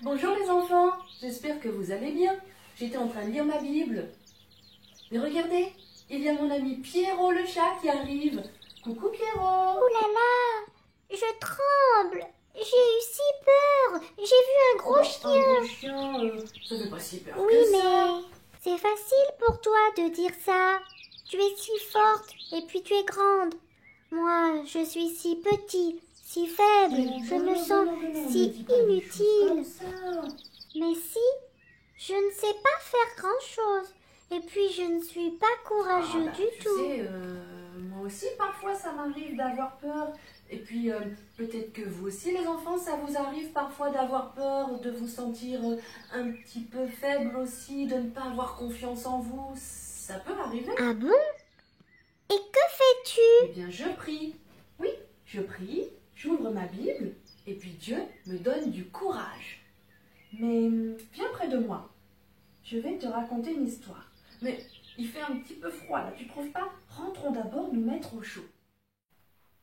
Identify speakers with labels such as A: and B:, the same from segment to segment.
A: Bonjour les enfants, j'espère que vous allez bien. J'étais en train de lire ma Bible. Mais regardez, il y a mon ami Pierrot le chat qui arrive. Coucou Pierrot.
B: Oh là là, je tremble. J'ai eu si peur. J'ai vu un gros chien.
A: Un gros chien, ça fait pas si peur
B: Oui,
A: que ça.
B: mais c'est facile pour toi de dire ça. Tu es si forte et puis tu es grande. Moi, je suis si petit, si faible. Je me sens si inutile. Mais si, je ne sais pas faire grand-chose. Et puis, je ne suis pas courageux du
A: Tu
B: tout.
A: sais, moi aussi parfois ça m'arrive d'avoir peur. Et puis peut-être que vous aussi les enfants, ça vous arrive parfois d'avoir peur, de vous sentir un petit peu faible aussi, de ne pas avoir confiance en vous. Ça peut arriver.
B: Ah bon? Et que fais-tu?
A: Eh bien je prie. Oui, je prie, j'ouvre ma Bible et puis Dieu me donne du courage. Mais viens près de moi. Je vais te raconter une histoire. Mais il fait un petit peu froid là, tu trouves pas? Rentrons d'abord nous mettre au chaud.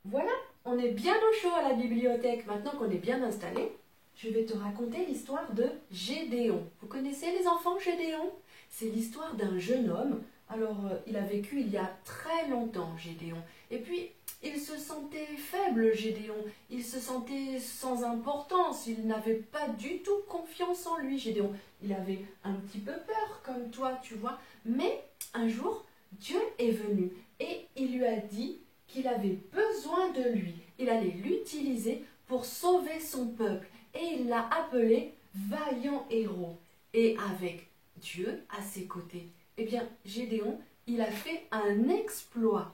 A: Voilà, on est bien au chaud à la bibliothèque. Maintenant qu'on est bien installé, je vais te raconter l'histoire de Gédéon. Vous connaissez les enfants Gédéon? C'est l'histoire d'un jeune homme. Alors, il a vécu il y a très longtemps, Gédéon. Et puis, il se sentait faible, Gédéon. Il se sentait sans importance. Il n'avait pas du tout confiance en lui, Gédéon. Il avait un petit peu peur, comme toi, tu vois. Mais, un jour, Dieu est venu et il lui a dit qu'il avait besoin de lui. Il allait l'utiliser pour sauver son peuple. Et il l'a appelé vaillant héros. Et avec Dieu à ses côtés, eh bien, Gédéon, il a fait un exploit.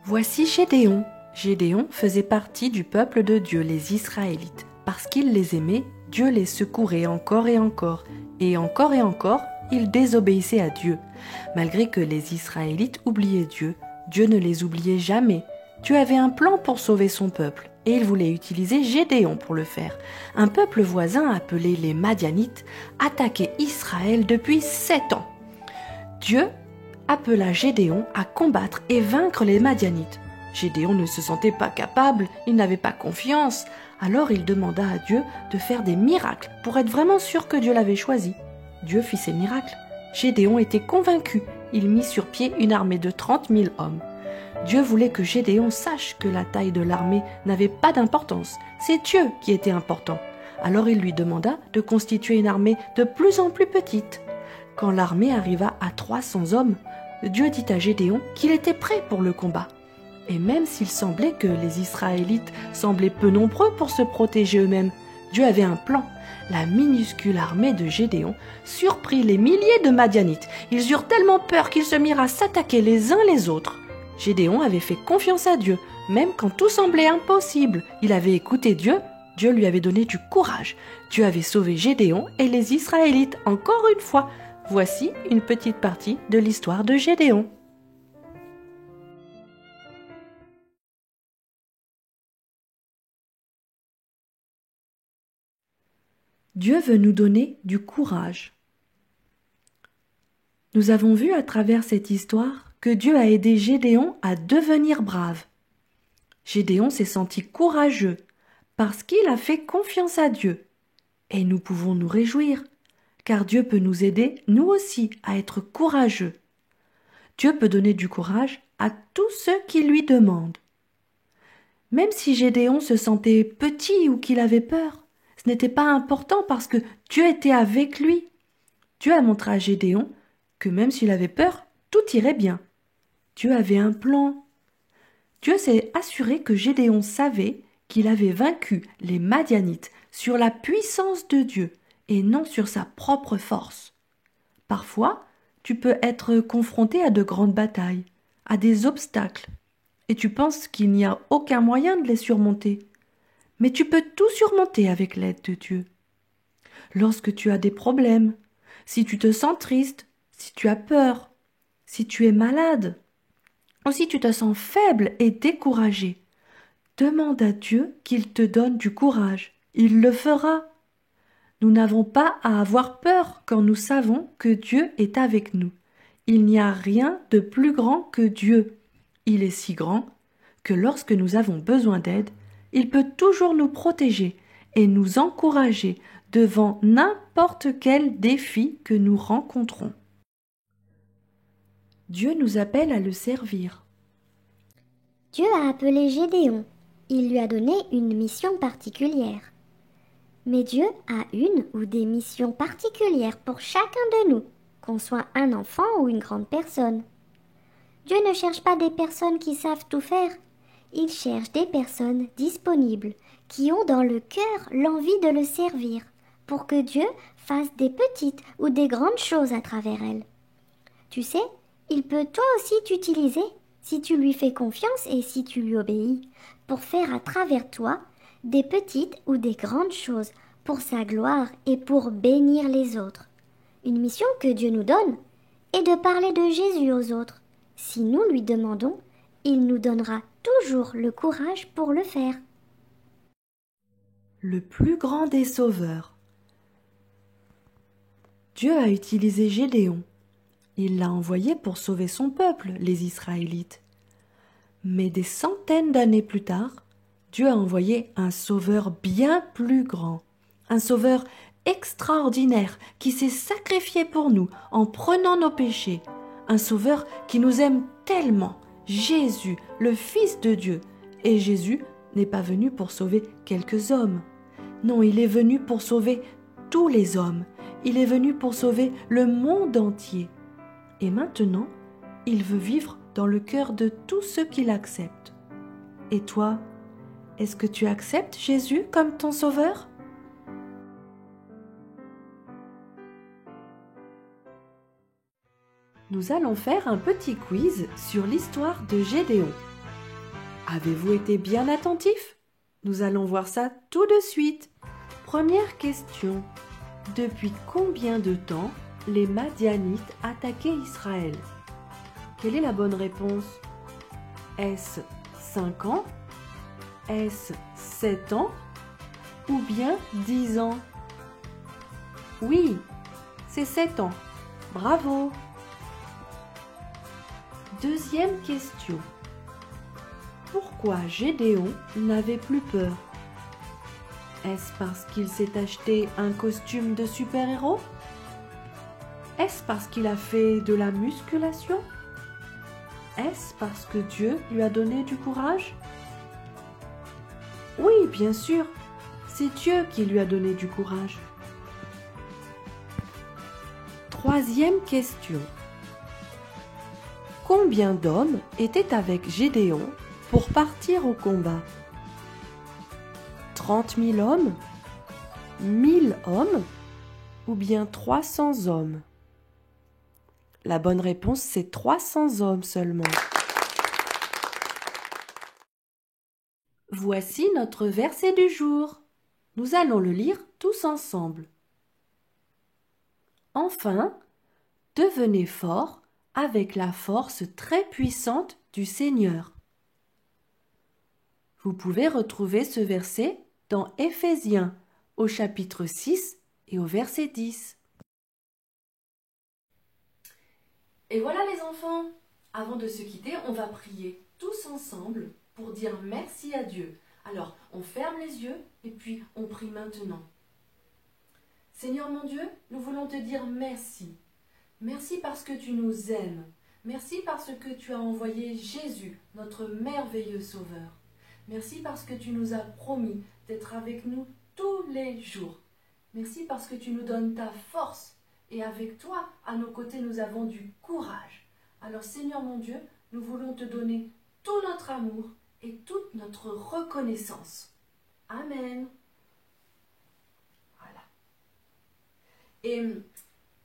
C: Voici Gédéon. Gédéon faisait partie du peuple de Dieu, les Israélites. Parce qu'il les aimait, Dieu les secourait encore et encore. Et encore, il désobéissait à Dieu. Malgré que les Israélites oubliaient Dieu, Dieu ne les oubliait jamais. Dieu avait un plan pour sauver son peuple. Et il voulait utiliser Gédéon pour le faire. Un peuple voisin appelé les Madianites attaquait Israël depuis 7 ans. Dieu appela Gédéon à combattre et vaincre les Madianites. Gédéon ne se sentait pas capable, il n'avait pas confiance. Alors il demanda à Dieu de faire des miracles pour être vraiment sûr que Dieu l'avait choisi. Dieu fit ses miracles. Gédéon était convaincu. Il mit sur pied une armée de 30 000 hommes. Dieu voulait que Gédéon sache que la taille de l'armée n'avait pas d'importance. C'est Dieu qui était important. Alors il lui demanda de constituer une armée de plus en plus petite. Quand l'armée arriva à 300 hommes, Dieu dit à Gédéon qu'il était prêt pour le combat. Et même s'il semblait que les Israélites semblaient peu nombreux pour se protéger eux-mêmes, Dieu avait un plan. La minuscule armée de Gédéon surprit les milliers de Madianites. Ils eurent tellement peur qu'ils se mirent à s'attaquer les uns les autres. Gédéon avait fait confiance à Dieu, même quand tout semblait impossible. Il avait écouté Dieu, Dieu lui avait donné du courage. Dieu avait sauvé Gédéon et les Israélites encore une fois. Voici une petite partie de l'histoire de Gédéon. Dieu veut nous donner du courage. Nous avons vu à travers cette histoire que Dieu a aidé Gédéon à devenir brave. Gédéon s'est senti courageux parce qu'il a fait confiance à Dieu. Et nous pouvons nous réjouir, car Dieu peut nous aider, nous aussi, à être courageux. Dieu peut donner du courage à tous ceux qui lui demandent. Même si Gédéon se sentait petit ou qu'il avait peur, ce n'était pas important parce que Dieu était avec lui. Dieu a montré à Gédéon que même s'il avait peur, tout irait bien. Dieu avait un plan. Dieu s'est assuré que Gédéon savait qu'il avait vaincu les Madianites sur la puissance de Dieu et non sur sa propre force. Parfois, tu peux être confronté à de grandes batailles, à des obstacles, et tu penses qu'il n'y a aucun moyen de les surmonter. Mais tu peux tout surmonter avec l'aide de Dieu. Lorsque tu as des problèmes, si tu te sens triste, si tu as peur, si tu es malade, ou si tu te sens faible et découragé, demande à Dieu qu'il te donne du courage. Il le fera. Nous n'avons pas à avoir peur quand nous savons que Dieu est avec nous. Il n'y a rien de plus grand que Dieu. Il est si grand que lorsque nous avons besoin d'aide, il peut toujours nous protéger et nous encourager devant n'importe quel défi que nous rencontrons. Dieu nous appelle à le servir.
B: Dieu a appelé Gédéon. Il lui a donné une mission particulière. Mais Dieu a une ou des missions particulières pour chacun de nous, qu'on soit un enfant ou une grande personne. Dieu ne cherche pas des personnes qui savent tout faire. Il cherche des personnes disponibles, qui ont dans le cœur l'envie de le servir, pour que Dieu fasse des petites ou des grandes choses à travers elles. Tu sais, il peut toi aussi t'utiliser, si tu lui fais confiance et si tu lui obéis, pour faire à travers toi des petites ou des grandes choses pour sa gloire et pour bénir les autres. Une mission que Dieu nous donne est de parler de Jésus aux autres. Si nous lui demandons, il nous donnera toujours le courage pour le faire.
C: Le plus grand des sauveurs. Dieu a utilisé Gédéon. Il l'a envoyé pour sauver son peuple, les Israélites. Mais des centaines d'années plus tard, Dieu a envoyé un sauveur bien plus grand, un sauveur extraordinaire qui s'est sacrifié pour nous en prenant nos péchés, un sauveur qui nous aime tellement, Jésus, le Fils de Dieu. Et Jésus n'est pas venu pour sauver quelques hommes. Non, il est venu pour sauver tous les hommes. Il est venu pour sauver le monde entier. Et maintenant, il veut vivre dans le cœur de tous ceux qui l'acceptent. Et toi, est-ce que tu acceptes Jésus comme ton sauveur ? Nous allons faire un petit quiz sur l'histoire de Gédéon. Avez-vous été bien attentifs ? Nous allons voir ça tout de suite. Première question. Depuis combien de temps les Madianites attaquaient Israël ? Quelle est la bonne réponse ? Est-ce 5 ans ? Est-ce 7 ans ? Ou bien 10 ans ? Oui, c'est 7 ans. Bravo ! Deuxième question. Pourquoi Gédéon n'avait plus peur ? Est-ce parce qu'il s'est acheté un costume de super-héros ? Est-ce parce qu'il a fait de la musculation ? Est-ce parce que Dieu lui a donné du courage ? Oui, bien sûr, c'est Dieu qui lui a donné du courage. Troisième question. Combien d'hommes étaient avec Gédéon pour partir au combat ? 30 000 hommes ? 1000 hommes ? Ou bien 300 hommes ? La bonne réponse, c'est 300 hommes seulement. Voici notre verset du jour. Nous allons le lire tous ensemble. Enfin, devenez forts avec la force très puissante du Seigneur. Vous pouvez retrouver ce verset dans Éphésiens au chapitre 6 et au verset 10. Et voilà les enfants, avant de se quitter, on va prier tous ensemble pour dire merci à Dieu. Alors, on ferme les yeux et puis on prie maintenant. Seigneur mon Dieu, nous voulons te dire merci. Merci parce que tu nous aimes. Merci parce que tu as envoyé Jésus, notre merveilleux Sauveur. Merci parce que tu nous as promis d'être avec nous tous les jours. Merci parce que tu nous donnes ta force. Et avec toi, à nos côtés, nous avons du courage. Alors Seigneur mon Dieu, nous voulons te donner tout notre amour et toute notre reconnaissance. Amen. Voilà. Et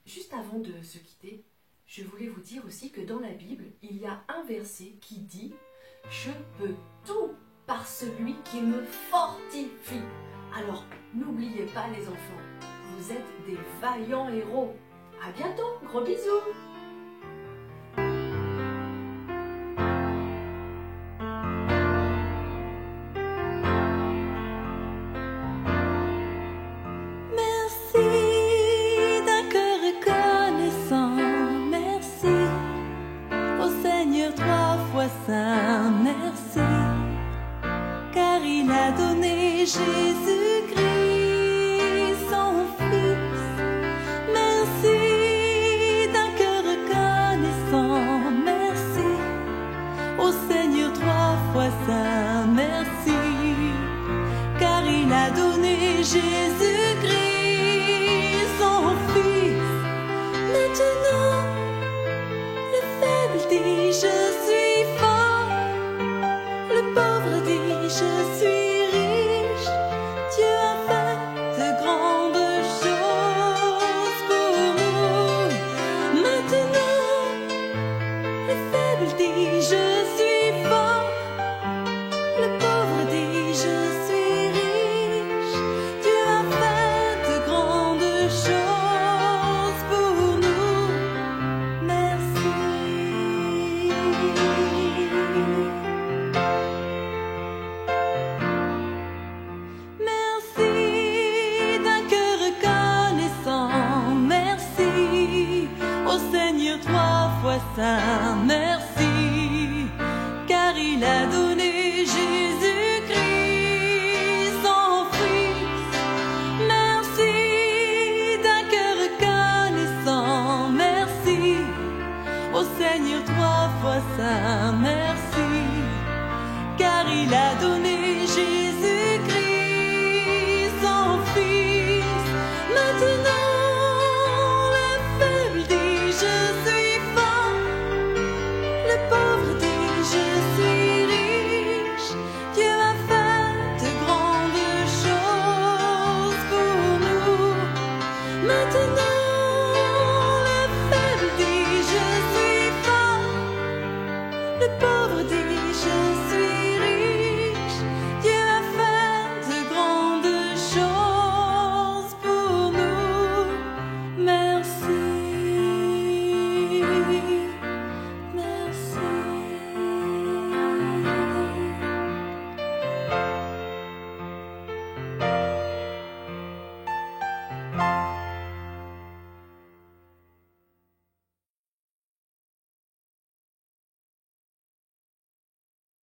C: juste avant de se quitter, je voulais vous dire aussi que dans la Bible, il y a un verset qui dit « Je peux tout par celui qui me fortifie ». Alors, n'oubliez pas les enfants, vous êtes des vaillants héros. À bientôt, gros bisous.
D: Saint, merci, car il a donné Jésus-Christ. pauvre dit, je suis riche. Dieu a fait de grandes choses pour nous. Maintenant, le faible dit, je suis fort. Le pauvre dit, je suis riche. Dieu a fait de grandes choses pour nous. Merci. Merci d'un cœur reconnaissant. Merci au Seigneur 3 fois saint. Merci, car il a donné Jésus-Christ son Fils. Merci d'un cœur reconnaissant. Merci au Seigneur 3 fois saint. Merci, car il a donné